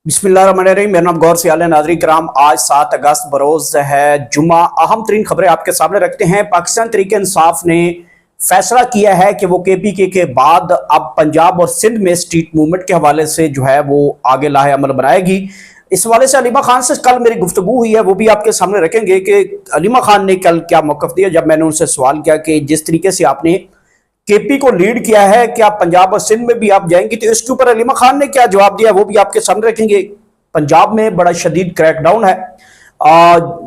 बिस्मिल्लाहिर्रहमानिर्रहीम। मेरा नाम गौर सियाल है। नाज़रीन किराम, आज 7 अगस्त बरोज़ है जुम्मा। अहम तरीन खबरें आपके सामने रखते हैं। पाकिस्तान तहरीक इंसाफ ने फैसला किया है कि वो KPK के बाद अब पंजाब और सिंध में स्ट्रीट मूवमेंट के हवाले से जो है वो आगे लाहे अमल बनाएगी। इस हवाले से अलीमा खान से कल मेरी गुफ्तगू हुई है, वो भी आपके सामने रखेंगे कि अलीमा खान ने कल क्या मौक़िफ़ दिया। जब मैंने उनसे सवाल किया कि जिस तरीके से आपने KP को लीड किया है, क्या पंजाब और सिंध में भी आप जाएंगे, तो इसके ऊपर अलीमा खान ने क्या जवाब दिया वो भी आपके सामने रखेंगे। पंजाब में बड़ा शदीद क्रैकडाउन है।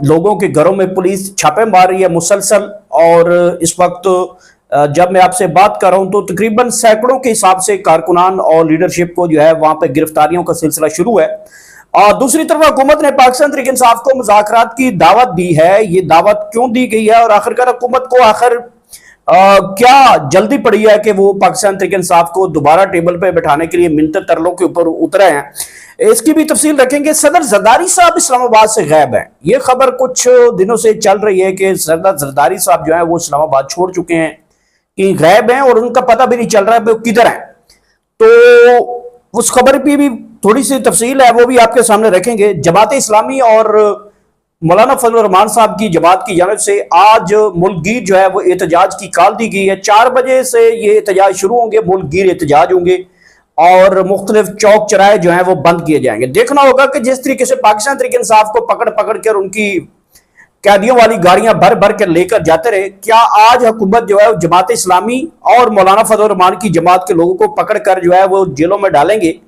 लोगों के घरों में पुलिस छापे मार रही है मुसलसल, और इस वक्त जब मैं आपसे बात कर रहा हूं तो तकरीबन सैकड़ों के हिसाब से कारकुनान और लीडरशिप को जो है वहां पर गिरफ्तारियों का सिलसिला शुरू है। और दूसरी तरफ हुकूमत ने पाकिस्तान तहरीक इंसाफ को मुज़ाकरात की दावत दी है। ये दावत क्यों दी गई है और आखिरकार हुकूमत को आखिर क्या जल्दी पड़ी है कि वो पाकिस्तान तहरीक इंसाफ को दोबारा टेबल पे बैठाने के लिए मिन्नत तरलों के ऊपर उतरे हैं, इसकी भी तफसील रखेंगे। सदर जरदारी साहब इस्लामाबाद से गायब हैं। ये खबर कुछ दिनों से चल रही है कि सदर जरदारी साहब जो है वो इस्लामाबाद छोड़ चुके हैं, कि गायब हैं और उनका पता भी नहीं चल रहा है वो किधर हैं। तो उस खबर की भी थोड़ी सी तफसील है, वो भी आपके सामने रखेंगे। जमात इस्लामी और मौलाना फजल रहमान साहब की जमात की जानिब से आज मुल्कगीर जो है वो एहतजाज की कॉल दी गई है। 4 बजे से ये एहतजाज शुरू होंगे, मुल्कगीर एहतजाज होंगे और मुख्तलिफ चौक चौराहे जो है वो बंद किए जाएंगे। देखना होगा कि जिस तरीके से पाकिस्तान तहरीक इंसाफ को पकड़ पकड़ कर उनकी कैदियों वाली गाड़ियां भर भर कर लेकर जाते रहे, क्या आज हुकूमत जो है जमात इस्लामी और मौलाना फजल रहमान की जमात के लोगों को पकड़ कर जो है वो जेलों में डालेंगे,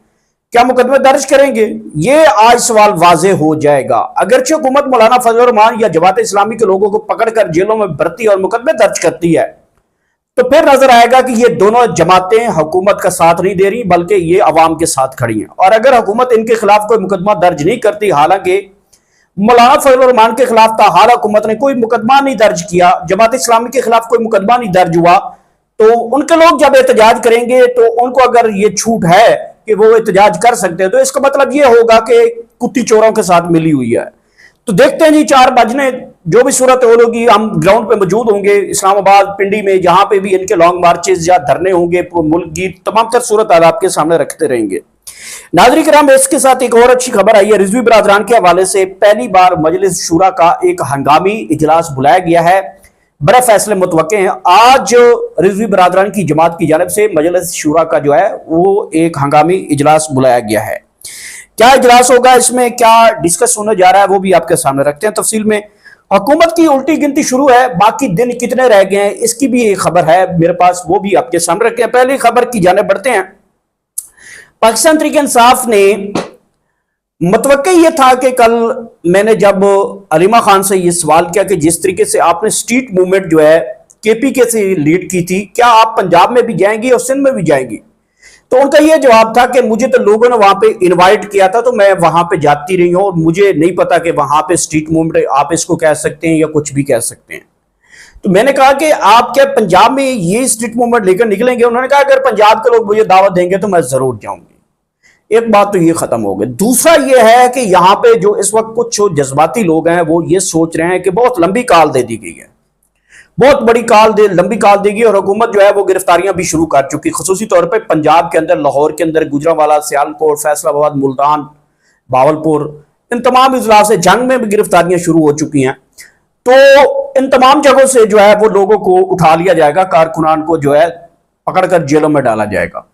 क्या मुकदमे दर्ज करेंगे? ये आज सवाल वाजे हो जाएगा। अगरचे हुकूमत मौलाना फजल रहमान या जमात इस्लामी के लोगों को पकड़कर जेलों में भर्ती और मुकदमे दर्ज करती है, तो फिर नजर आएगा कि ये दोनों जमातें हुकूमत का साथ नहीं दे रही, बल्कि ये अवाम के साथ खड़ी हैं। और अगर हुकूमत इनके खिलाफ कोई मुकदमा दर्ज नहीं करती, हालांकि मौलाना फजल रहमान के खिलाफ ताहाल हुकूमत ने कोई मुकदमा नहीं दर्ज किया, जमात इस्लामी के खिलाफ कोई मुकदमा नहीं दर्ज हुआ, तो उनके लोग जब एहतजाज करेंगे तो उनको अगर ये छूट है कि वो एहतजाज कर सकते हैं, तो इसका मतलब ये होगा कि कुत्ती चोरों के साथ मिली हुई है। तो देखते हैं जी, 4 बजने जो भी सूरत होगी, हम ग्राउंड पे मौजूद होंगे इस्लामाबाद पिंडी में, जहां पे भी इनके लॉन्ग मार्चेस या धरने होंगे, मुल्क की तमाम तर सूरत आपके सामने रखते रहेंगे। नाज़रीन किराम, इसके साथ एक और अच्छी खबर आई है। रिजवी बरादरान के हवाले से पहली बार मजलिस शुरा का एक हंगामी इजलास बुलाया गया है। बड़े फैसले मुतवक्के हैं। आज रिजवी बरादरान की जमात की जानिब से मजलिस शुरा का जो है वो एक हंगामी इजलास बुलाया गया है। क्या इजलास होगा, इसमें क्या डिस्कस होने जा रहा है, वो भी आपके सामने रखते हैं तफसील में। हुकूमत की उल्टी गिनती शुरू है, बाकी दिन कितने रह गए हैं इसकी भी एक खबर है मेरे पास, वो भी आपके सामने रखते हैं। पहली खबर की जानिब बढ़ते हैं। पाकिस्तान तहरीक इंसाफ ने मतवक्का ये था कि कल मैंने जब अलीमा खान से ये सवाल किया कि जिस तरीके से आपने स्ट्रीट मूवमेंट जो है KPK से लीड की थी, क्या आप पंजाब में भी जाएंगी और सिंध में भी जाएंगी, तो उनका यह जवाब था कि मुझे तो लोगों ने वहां पे इनवाइट किया था, तो मैं वहां पे जाती रही हूं और मुझे नहीं पता कि वहां पे स्ट्रीट मूवमेंट आप इसको कह सकते हैं या कुछ भी कह सकते हैं। तो मैंने कहा कि आप क्या पंजाब में ये स्ट्रीट मूवमेंट लेकर निकलेंगे? उन्होंने कहा अगर पंजाब के लोग मुझे दावत देंगे तो मैं जरूर जाऊंगी। एक बात तो ये खत्म हो गई। दूसरा ये है कि यहाँ पे जो इस वक्त कुछ जज्बाती लोग हैं वो ये सोच रहे हैं कि बहुत लंबी कॉल दे दी गई है, बहुत बड़ी लंबी कॉल देगी, और हुकूमत जो है वो गिरफ्तारियां भी शुरू कर चुकी, खसूसी तौर पर पंजाब के अंदर, लाहौर के अंदर, गुजरांवाला, सियालकोट, फैसलाबाद, मुल्तान, बावलपुर, इन तमाम इजला से जंग में भी गिरफ्तारियां शुरू हो चुकी हैं। तो इन तमाम जगहों से जो है वो लोगों को उठा लिया जाएगा, कारकुनान को जो है पकड़कर जेलों में डाला जाएगा।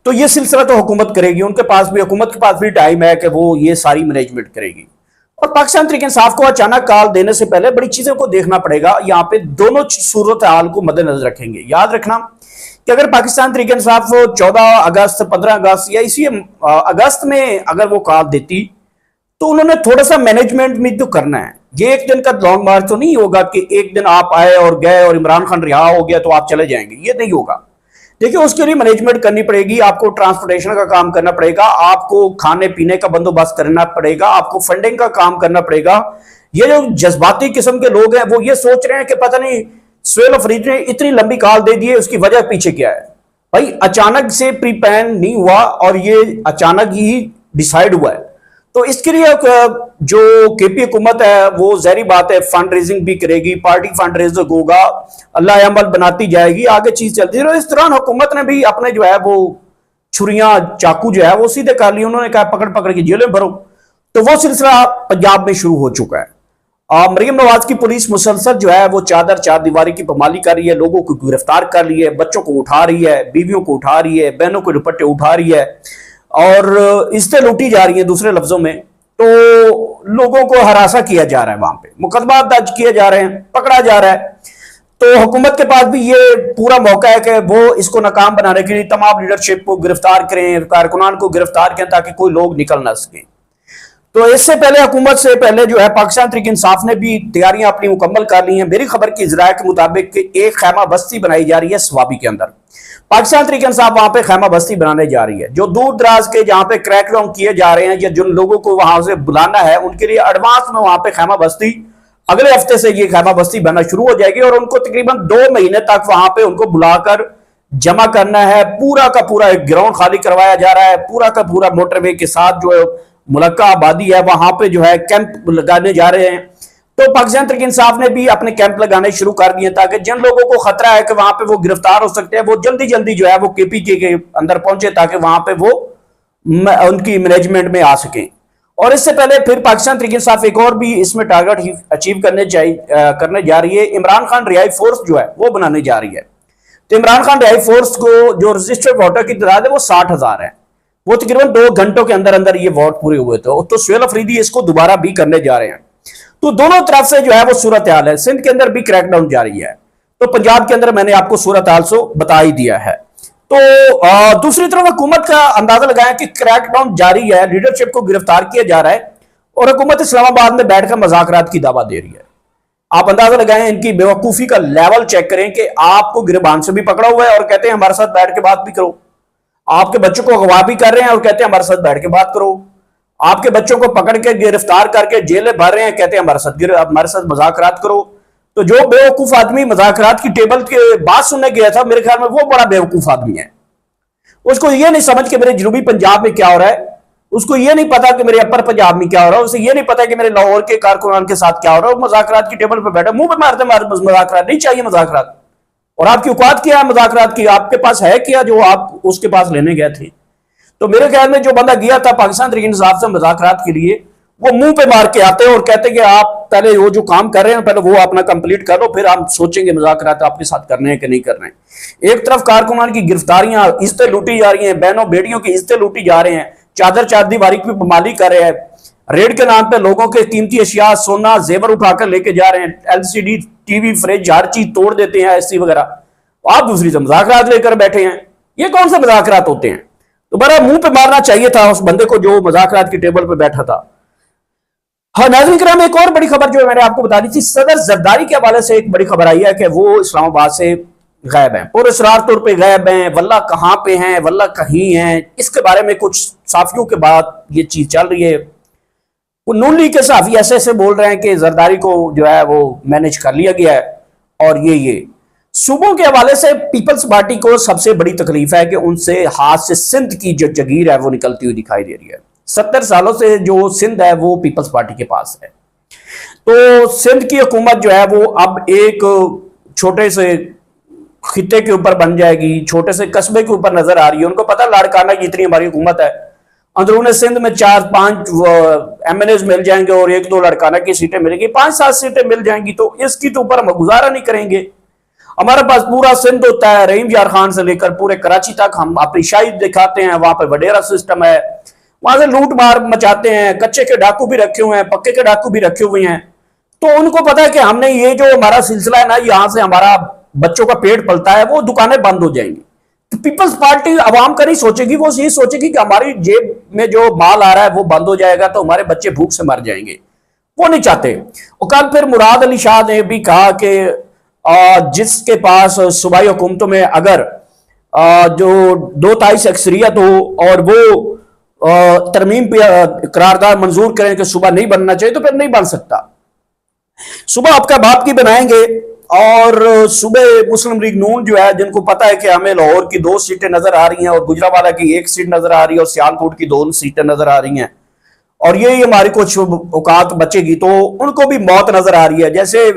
तो ये सिलसिला तो हुकूमत करेगी, हुकूमत के पास भी टाइम है कि वो ये सारी मैनेजमेंट करेगी। और पाकिस्तान तहरीक इंसाफ को अचानक कॉल देने से पहले बड़ी चीजों को देखना पड़ेगा। यहाँ पे दोनों सूरत हाल को मद्देनजर रखेंगे। याद रखना कि अगर पाकिस्तान तहरीक इंसाफ 14 अगस्त, 15 अगस्त या इसी अगस्त में अगर वो कॉल देती, तो उन्होंने थोड़ा सा मैनेजमेंट भी तो करना है। ये एक दिन का लॉन्ग मार्च तो नहीं होगा कि एक दिन आप आए और गए और इमरान खान रिहा हो गया तो आप चले जाएंगे, ये नहीं होगा। देखिए, उसके लिए मैनेजमेंट करनी पड़ेगी, आपको ट्रांसपोर्टेशन का काम करना पड़ेगा, आपको खाने पीने का बंदोबस्त करना पड़ेगा, आपको फंडिंग का काम करना पड़ेगा। ये जो जज्बाती किस्म के लोग हैं वो ये सोच रहे हैं कि पता नहीं सुहेल अफरीदी ने इतनी लंबी कॉल दे दी है, उसकी वजह पीछे क्या है? भाई अचानक से प्री प्लान नहीं हुआ और ये अचानक ही डिसाइड हुआ है। तो इसके लिए जो KP हुकूमत है वो ज़ाहिर बात है फंड रेजिंग भी करेगी, पार्टी फंड रेजिंग होगा, अल्लाह अमल बनाती जाएगी, आगे चीज चलती है। इस दौरान हुकूमत ने भी अपने जो है वो छुरियां चाकू जो है वो सीधे कर ली, उन्होंने कहा पकड़ पकड़ के जेल में भरो। तो वो सिलसिला पंजाब में शुरू हो चुका है। मरियम नवाज की पुलिस मुसलसल जो है वो चार दीवारी की पमाली कर रही है, लोगों को गिरफ्तार कर रही है, बच्चों को उठा रही है, बीवियों को उठा रही है, बहनों को दुपट्टे उठा रही है और इज्जतें लूटी जा रही है। दूसरे लफ्जों में तो लोगों को हरासा किया जा रहा है, वहां पे मुकदमा दर्ज किए जा रहे हैं, पकड़ा जा रहा है। तो हुकूमत के पास भी ये पूरा मौका है कि वो इसको नाकाम बनाने के लिए तमाम लीडरशिप को गिरफ्तार करें, कारकुनान को गिरफ्तार करें ताकि कोई लोग निकल ना सके। तो इससे पहले हुकूमत से पहले जो है पाकिस्तान तहरीक इंसाफ ने भी तैयारियां अपनी मुकम्मल कर ली हैं। मेरी खबर की इजराय के मुताबिक एक खैमा बस्ती बनाई जा रही है स्वाबी के अंदर। पाकिस्तान तहरीक इंसाफ वहां पे खैमा बस्ती बनाने जा रही है, जो दूर दराज के जहां पे क्रैकडाउन किए जा रहे हैं या जिन लोगों को वहां से बुलाना है उनके लिए एडवांस में वहां पे खैमा बस्ती, अगले हफ्ते से ये खैमा बस्ती बनना शुरू हो जाएगी और उनको तकरीबन 2 महीने तक वहां पे उनको बुलाकर जमा करना है। पूरा का पूरा एक ग्राउंड खाली करवाया जा रहा है, पूरा का पूरा मोटरवे के साथ जो मुलक्का आबादी है वहां पे जो है कैंप लगाने जा रहे हैं। तो पाकिस्तान तहरीक इंसाफ ने भी अपने कैंप लगाने शुरू कर दिए ताकि जिन लोगों को खतरा है कि वहां पे वो गिरफ्तार हो सकते हैं वो जल्दी जल्दी जो है वो केपीके के अंदर पहुंचे ताकि वहां पे वो उनकी मैनेजमेंट में आ सकें। और इससे पहले फिर पाकिस्तान तहरीक इंसाफ एक और भी इसमें टारगेट अचीव करने जा रही है। इमरान खान रिहाई फोर्स जो है वो बनाने जा रही है। तो इमरान खान रिहाई फोर्स को जो रजिस्टर्ड वोटर की तादाद है वो 60,000 है। वो तकरीबन 2 घंटों के अंदर अंदर ये वोट पूरे हुए थे। तो सुहेल अफरीदी इसको दोबारा भी करने जा रहे हैं। तो दोनों तरफ से जो है वो सूरत हाल है। सिंध के अंदर भी क्रैकडाउन जारी है, तो पंजाब के अंदर मैंने आपको सूरत हाल सो बता ही दिया है। तो दूसरी तरफ हुकूमत का अंदाजा लगाया कि क्रैकडाउन जारी है, लीडरशिप को गिरफ्तार किया जा रहा है और हुकूमत इस्लामाबाद में बैठकर मुज़ाकरात की दावा दे रही है। आप अंदाजा लगाएं, इनकी बेवकूफी का लेवल चेक करें कि आपको गिरबान से भी पकड़ा हुआ है और कहते हैं हमारे साथ बैठ के बात भी करो। आपके बच्चों को अगवा भी कर रहे हैं और कहते हैं हमारे साथ बैठ के बात करो। आपके बच्चों को पकड़ के गिरफ्तार करके जेल में भर रहे हैं, कहते हैं हमारे साथ मुज़ाकरात करो। तो जो बेवकूफ आदमी मुज़ाकरात की टेबल के बात सुनने गया था, मेरे ख्याल में वो बड़ा बेवकूफ आदमी है। उसको ये नहीं समझ के मेरे जनूबी पंजाब में क्या हो रहा है, उसको ये नहीं पता कि मेरे अपर पंजाब में क्या हो रहा है, उसे ये नहीं पता कि मेरे लाहौर के कारकुनान के साथ क्या हो रहा है। मुज़ाकरात की टेबल पर बैठा मुंह पे मारते मुज़ाकरात नहीं चाहिए मुज़ाकरात। और आपकी औकात क्या है मुज़ाकरात की? आपके पास है क्या जो आप उसके पास लेने गए थे? तो मेरे ख्याल में जो बंदा गया था पाकिस्तान तहरीक इंसाफ से मुज़ाकरात के लिए, वो मुंह पे मार के आते हैं और कहते हैं कि आप पहले वो जो काम कर रहे हैं पहले वो अपना कंप्लीट कर लो, फिर हम सोचेंगे मुज़ाकरात आपके साथ करने हैं कि नहीं करने हैं। एक तरफ कारकुनान की गिरफ्तारियां, इज्जतें लूटी जा रही हैं, बहनों बेटियों की इज्जतें लूटी जा रहे हैं, चार दीवारी की पामाली कर रहे हैं, रेड के नाम पे लोगों के कीमती अशिया सोना जेवर उठाकर लेके जा रहे हैं, एलसीडी टीवी फ्रिज हर चीज तोड़ देते हैं एसी वगैरह। आप दूसरी से मुज़ाकरात लेकर बैठे हैं, ये कौन से मुज़ाकरात होते हैं? तो बड़ा मुंह पे मारना चाहिए था उस बंदे को जो मुज़ाकरात की टेबल पे बैठा था। हाँ नाज़रीन किराम, एक और बड़ी खबर जो मैंने आपको बता दी थी, सदर जरदारी के हवाले से एक बड़ी खबर आई है कि वो इस्लामाबाद से गायब हैं, पुरअसरार तौर पे गायब हैं। वल्ला कहां पे हैं, वल्ला कहीं हैं, इसके बारे में कुछ साफियों के बाद ये चीज चल रही है। नून लीग के साफी ऐसे ऐसे बोल रहे हैं कि जरदारी को जो है वो मैनेज कर लिया गया है। और ये सूबों के हवाले से पीपल्स पार्टी को सबसे बड़ी तकलीफ है कि उनसे हाथ से सिंध की जो जगीर है वो निकलती हुई दिखाई दे रही है। 70 सालों से जो सिंध है वो पीपल्स पार्टी के पास है। तो सिंध की हुकूमत जो है वो अब एक छोटे से खिते के ऊपर बन जाएगी, छोटे से कस्बे के ऊपर नजर आ रही है। उनको पता लाड़काना की इतनी हमारी हुकूमत है, अंदरूनी सिंध में 4-5 MNAs मिल जाएंगे और 1-2 लड़काना की सीटें मिलेंगी, 5-7 सीटें मिल जाएंगी। तो इसकी तो ऊपर हम गुजारा नहीं करेंगे। हमारे पास पूरा सिंध होता है, रहीम यार खान से लेकर पूरे कराची तक हम अपनी शाही दिखाते हैं। वहां पर वडेरा सिस्टम है, वहां से लूट मार मचाते हैं। कच्चे के डाकू भी रखे हुए हैं, पक्के के डाकू भी रखे हुए हैं। तो उनको पता है कि हमने ये जो हमारा सिलसिला है ना, यहां से हमारा बच्चों का पेट पलता है, वो दुकानें बंद हो जाएंगी। तो पीपल्स पार्टी अवाम का नहीं सोचेगी, वो ये सोचेगी कि हमारी जेब में जो माल आ रहा है वो बंद हो जाएगा तो हमारे बच्चे भूख से मर जाएंगे। वो नहीं चाहते। और कल फिर मुराद अली शाह ने भी कहा कि जिसके पास सूबाई हुकूमतों में अगर जो 2/3 अक्सरियत हो और वो तरमीम पे करारदाद मंजूर करें कि सूबा नहीं बनना चाहिए तो फिर नहीं बन सकता। सूबा आपका बाप की बनाएंगे। और सुबह मुस्लिम लीग नून जो है, जिनको पता है कि हमें लाहौर की 2 सीटें नजर आ रही हैं और गुजरावाला की 1 सीट नजर आ रही है और सियालकोट की 2 सीटें नजर आ रही हैं और यही हमारी कुछ औकात बचेगी, तो उनको भी मौत नजर आ रही है। जैसे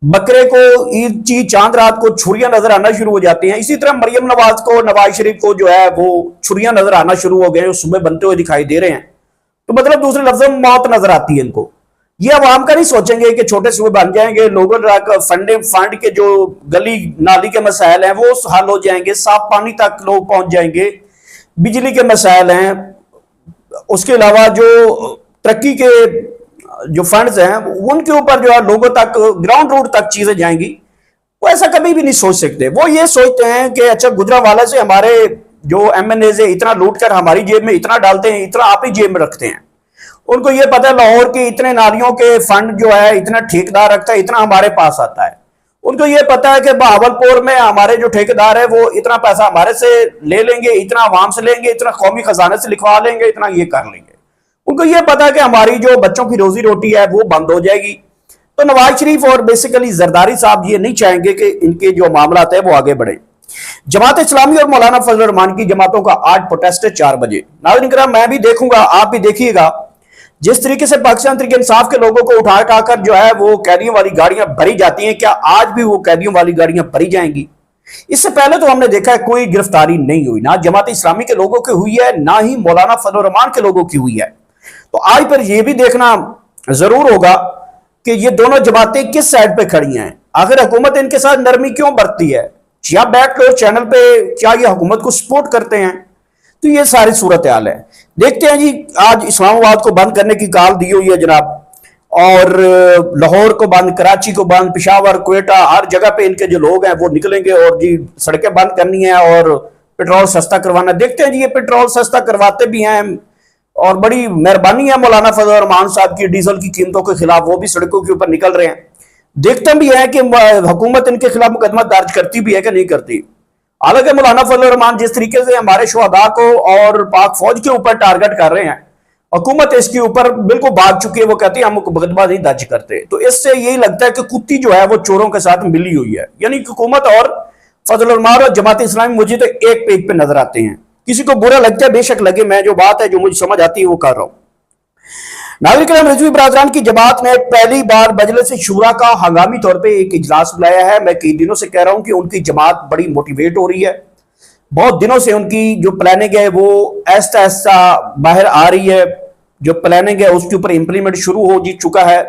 बकरे को ईद की चांद रात को छुरियां नजर आना शुरू हो जाती हैं। इसी तरह मरियम नवाज को, नवाज शरीफ को जो है वो छुरियां नजर आना शुरू हो गए, सुबह बनते हुए दिखाई दे रहे हैं। तो मतलब दूसरे लफ्जों में मौत नजर आती है इनको। ये आवाम का नहीं सोचेंगे कि छोटे सूबे बन जाएंगे, लोगों तक फंड के जो गली नाली के मसाइल हैं वो हल हो जाएंगे, साफ पानी तक लोग पहुंच जाएंगे, बिजली के मसाइल हैं, उसके अलावा जो तरक्की के जो फंड्स हैं उनके ऊपर जो है लोगों तक, ग्राउंड रूट तक चीजें जाएंगी। वो ऐसा कभी भी नहीं सोच सकते। वो ये सोचते हैं कि अच्छा गुजरांवाला से हमारे जो एमएनए से इतना लूट कर हमारी जेब में इतना डालते हैं, इतना अपनी जेब में रखते हैं। उनको ये पता है लाहौर के इतने नालियों के फंड जो है इतना ठेकेदार रखता है, इतना हमारे पास आता है। उनको ये पता है कि बहावलपुर में हमारे जो ठेकेदार है वो इतना पैसा हमारे से ले लेंगे, इतना आवाम से लेंगे, इतना कौमी खजाने से लिखवा लेंगे, इतना ये कर लेंगे। उनको ये पता है कि हमारी जो बच्चों की रोजी रोटी है वो बंद हो जाएगी। तो नवाज शरीफ और बेसिकली जरदारी साहब ये नहीं चाहेंगे कि इनके जो मामला है वो आगे बढ़े। जमात इस्लामी और मौलाना फजल रहमान की जमातों का आज प्रोटेस्ट है 4 बजे। नाज़रीन किराम, मैं भी देखूंगा, आप भी देखिएगा। जिस तरीके से पाकिस्तान तहरीक इंसाफ के लोगों को उठा उठाकर जो है वो कैदियों वाली गाड़ियां भरी जाती हैं, क्या आज भी वो कैदियों वाली गाड़ियां भरी जाएंगी? इससे पहले तो हमने देखा है कोई गिरफ्तारी नहीं हुई, ना जमात इस्लामी के लोगों की हुई है, ना ही मौलाना फजल रहमान के लोगों की हुई है। तो आज पर यह भी देखना जरूर होगा कि ये दोनों जमातें किस साइड पे खड़ी हैं। आखिर हुकूमत इनके साथ नरमी क्यों बरतती है? या बैठ लो चैनल पे, क्या ये हुकूमत को सपोर्ट करते हैं? तो ये सारी सूरत हाल है। देखते हैं जी। आज इस्लामाबाद को बंद करने की कॉल दी हुई है जनाब, और लाहौर को बंद, कराची को बंद, पेशावर, क्वेटा, हर जगह पे इनके जो लोग हैं वो निकलेंगे और जी सड़कें बंद करनी है और पेट्रोल सस्ता करवाना। देखते हैं जी, ये पेट्रोल सस्ता करवाते भी हैं और बड़ी मेहरबानी है मौलाना फजल रहमान साहब की, डीजल की कीमतों के खिलाफ वो भी सड़कों के ऊपर निकल रहे हैं। देखते भी है कि हुकूमत इनके खिलाफ मुकदमा दर्ज करती भी है कि नहीं करती। हालांकि मौलाना फजल रहमान जिस तरीके से हमारे शुहदा को और पाक फौज के ऊपर टारगेट कर रहे हैं, हुकूमत इसके ऊपर बिल्कुल भाग चुकी है। वो कहती है हम मुकदमा नहीं दर्ज करते। तो इससे यही लगता है कि कुत्ती जो है वो चोरों के साथ मिली हुई है। यानी हुकूमत और फजल रहमान और जमात इस्लामी मुझे तो एक पेज पे नजर आते हैं। किसी को बुरा लगता है बेशक लगे, मैं जो बात है जो मुझे समझ आती है वो कर रहा हूं। नागरिक रिजवी बरादरान की जमात ने पहली बार मजलिस शूरा का हंगामी तौर पे एक इजलास बुलाया है। मैं कई दिनों से कह रहा हूं कि उनकी जमात बड़ी मोटिवेट हो रही है। बहुत दिनों से उनकी जो प्लानिंग है वो ऐसा ऐसा बाहर आ रही है। जो प्लानिंग है उसके ऊपर इंप्लीमेंट शुरू हो चुका है।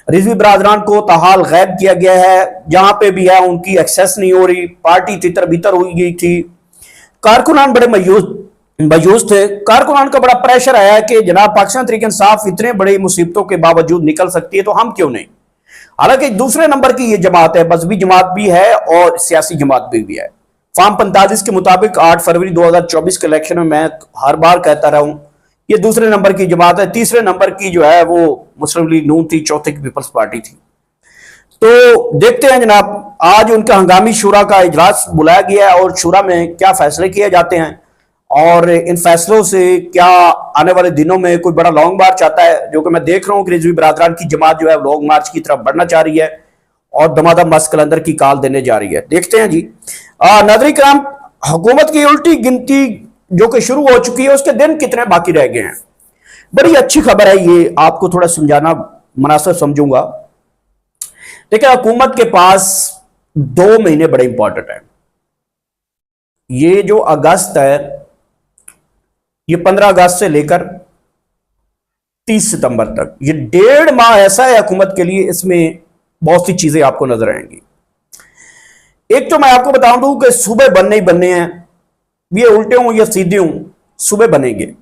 रिजवी बरादरान को ताहाल गैब किया गया है। जहां पे भी है उनकी एक्सेस नहीं हो रही। पार्टी तितर बितर हुई गई थी। कारकुनान बड़े मायूस थे। कारकुनान का बड़ा प्रेशर आया कि जनाब पाकिस्तान तहरीक इंसाफ इतने बड़ी मुसीबतों के बावजूद निकल सकती है तो हम क्यों नहीं। हालांकि दूसरे नंबर की ये जमात है, मजहबी जमात भी है और सियासी जमात भी है। फॉर्म 45 के मुताबिक 8 फरवरी 2024 के इलेक्शन में मैं हर बार कहता रहा हूं ये दूसरे नंबर की जमात है। तीसरे नंबर की जो है वो मुस्लिम लीग नून थी, चौथे की पीपल्स पार्टी थी। तो देखते हैं जनाब, आज उनका हंगामी शूरा का इजलास बुलाया गया है और शूरा में क्या फैसले किए जाते हैं और इन फैसलों से क्या आने वाले दिनों में कोई बड़ा लॉन्ग मार्च आता है, जो कि मैं देख रहा हूं कि रिजवी बरादरान की जमात जो है लॉन्ग मार्च की तरफ बढ़ना चाह रही है और दमादम मस्त कलंदर की कॉल देने जा रही है। देखते हैं जी। नाज़रीन किराम, हुकूमत की उल्टी गिनती जो कि शुरू हो चुकी है उसके दिन कितने बाकी रह गए हैं। बड़ी अच्छी खबर है ये, आपको थोड़ा समझाना मुनासिब समझूंगा। देखिए, हुकूमत के पास 2 महीने बड़े इंपॉर्टेंट है। ये जो अगस्त है, ये 15 अगस्त से लेकर 30 सितंबर तक, ये 1.5 माह ऐसा है हुकूमत के लिए, इसमें बहुत सी चीजें आपको नजर आएंगी। एक तो मैं आपको बता दूं कि सूबे बनने ही बनने हैं, ये उल्टे हूं या सीधे हूं, सूबे बनेंगे।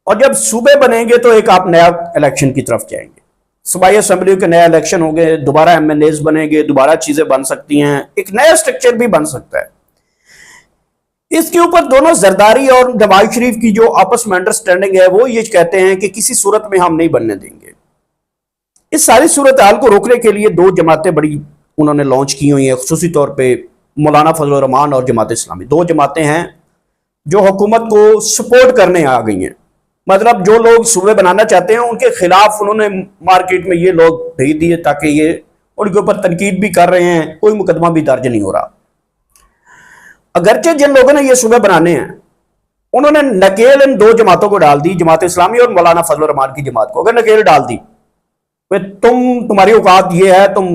और जब सूबे बनेंगे तो एक आप नया इलेक्शन की तरफ जाएंगे। सूबाई असेंबली के नया इलेक्शन होंगे, दोबारा एमएनएस बनेंगे, दोबारा चीजें बन सकती हैं, एक नया स्ट्रक्चर भी बन सकता है। इसके ऊपर दोनों जरदारी और नवाज शरीफ की जो आपस में अंडरस्टैंडिंग है वो ये कहते हैं कि किसी सूरत में हम नहीं बनने देंगे। इस सारी सूरत हाल को रोकने के लिए 2 जमातें बड़ी उन्होंने लॉन्च की हुई हैं, खुसूसी तौर पे मौलाना फजल रहमान और जमात इस्लामी। 2 जमातें हैं जो हुकूमत को सपोर्ट करने आ गई हैं। मतलब जो लोग सूबे बनाना चाहते हैं उनके खिलाफ उन्होंने मार्केट में ये लोग भेज दिए ताकि ये उनके ऊपर तनकीद भी कर रहे हैं, कोई मुकदमा भी दर्ज नहीं हो रहा। अगरचे जिन लोगों ने ये सूबे बनाने हैं उन्होंने नकेल इन 2 जमातों को डाल दी, जमात इस्लामी और मौलाना फजल रहमान की जमात को। अगर नकेल डाल दी, तुम्हारी औकात ये है, तुम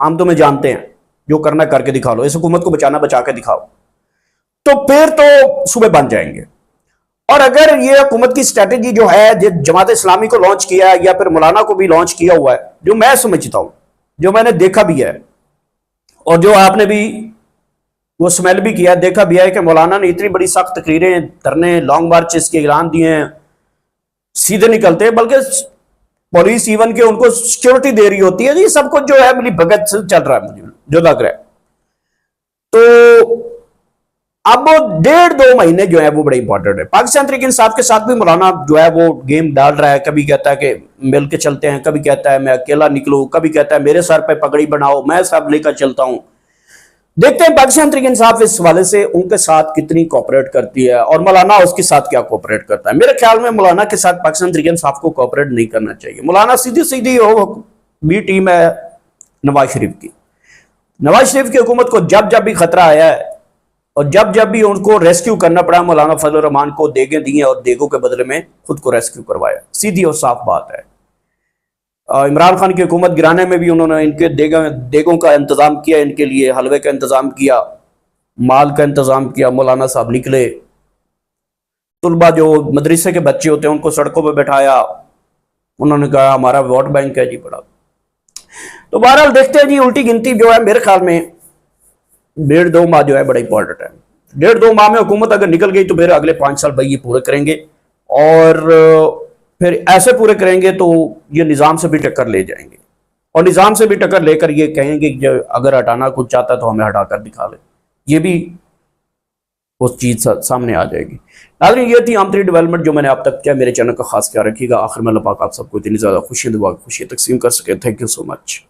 हम तुम्हें जानते हैं, जो करना करके दिखा लो, इस हुकूमत को बचाना बचा के दिखाओ, तो फिर तो सूबे बन जाएंगे। और अगर ये हुकूमत की स्ट्रेटेजी जो है जमात इस्लामी को लॉन्च किया या फिर मौलाना को भी लॉन्च किया हुआ है, जो मैं समझता हूं, जो मैंने देखा भी है और जो आपने भी वो स्मेल भी किया, देखा भी है कि मौलाना ने इतनी बड़ी सख्त तकरीरें, धरने, लॉन्ग मार्चेस के ऐलान दिए हैं, सीधे निकलते हैं, बल्कि पुलिस इवन के उनको सिक्योरिटी दे रही होती है। ये सब कुछ जो है मिली भगत से चल रहा है, मुझे जो लग रहा है। तो अब 1.5-2 महीने जो है वो बड़े इंपॉर्टेंट है। पाकिस्तान तहरीक इंसाफ के साथ भी मौलाना जो है वो गेम डाल रहा है, कभी कहता है कि मिल के चलते हैं, कभी कहता है मैं अकेला निकलूं, कभी कहता है मेरे सर पे पगड़ी बनाओ, मैं सब लेकर चलता हूं। देखते हैं पाकिस्तान तहरीक इंसाफ इस हवाले से उनके साथ कितनी कोऑपरेट करती है और मौलाना उसके साथ क्या कोऑपरेट करता है। मेरे ख्याल में मौलाना के साथ पाकिस्तान तहरीक इंसाफ को कोऑपरेट नहीं करना चाहिए। मौलाना सीधी सीधी भी टीम है नवाज शरीफ की। नवाज शरीफ की हुकूमत को जब जब भी खतरा आया है और जब जब भी उनको रेस्क्यू करना पड़ा, मौलाना फजल रहमान को देगे दिए और देगों के बदले में खुद को रेस्क्यू करवाया। सीधी और साफ बात है। इमरान खान की हुकूमत गिराने में भी उन्होंने इनके देगों का इंतजाम किया, इनके लिए हलवे का इंतजाम किया, माल का इंतजाम किया। मौलाना साहब निकले, तुलबा जो मदरसे के बच्चे होते हैं उनको सड़कों पर बैठाया, उन्होंने कहा हमारा वोट बैंक है जी बड़ा। तो बहरहाल देखते हैं जी, उल्टी गिनती जो है मेरे ख्याल में 1.5-2 माह जो है बड़ा इंपॉर्टेंट है। 1.5-2 माह में हुकूमत अगर निकल गई तो फिर अगले 5 साल भाई ये पूरे करेंगे और फिर ऐसे पूरे करेंगे तो ये निज़ाम से भी टक्कर ले जाएंगे और निज़ाम से भी टक्कर लेकर ये कहेंगे कि अगर हटाना कुछ चाहता है तो हमें हटाकर दिखा ले, ये भी उस चीज़ सामने आ जाएगी। नाज़रीन, ये थी आम तरीन डेवलपमेंट जो मैंने आप तक किया। मेरे चैनल का खास ख्याल रखिएगा। आखिर में अल्लाह पाक आप सबको इतनी ज़्यादा खुशी दुआ खुशी तकसीम कर सके। Thank you so much.